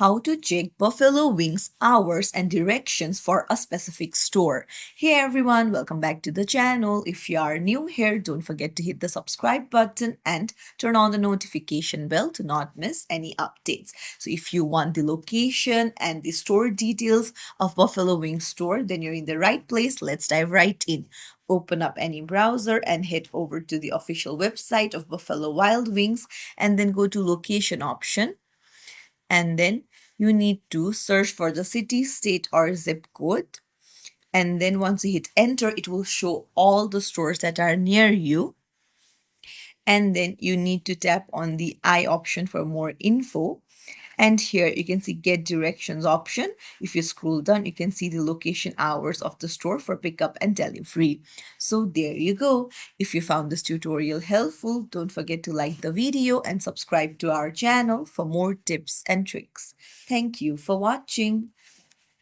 how to check Buffalo Wings hours and directions for a specific store. Hey everyone, welcome back to the channel. If you are new here, don't forget to hit the subscribe button and turn on the notification bell to not miss any updates. So if you want the location and the store details of Buffalo Wings store, then you're in the right place. Let's dive right in. Open up any browser and head over to the official website of Buffalo Wild Wings and then go to location option, and then you need to search for the city, state, or zip code. And then once you hit enter, it will show all the stores that are near you. And then you need to tap on the I option for more info. And here you can see get directions option. If you scroll down, you can see the location hours of the store for pickup and delivery. So there you go. If you found this tutorial helpful, don't forget to like the video and subscribe to our channel for more tips and tricks. Thank you for watching.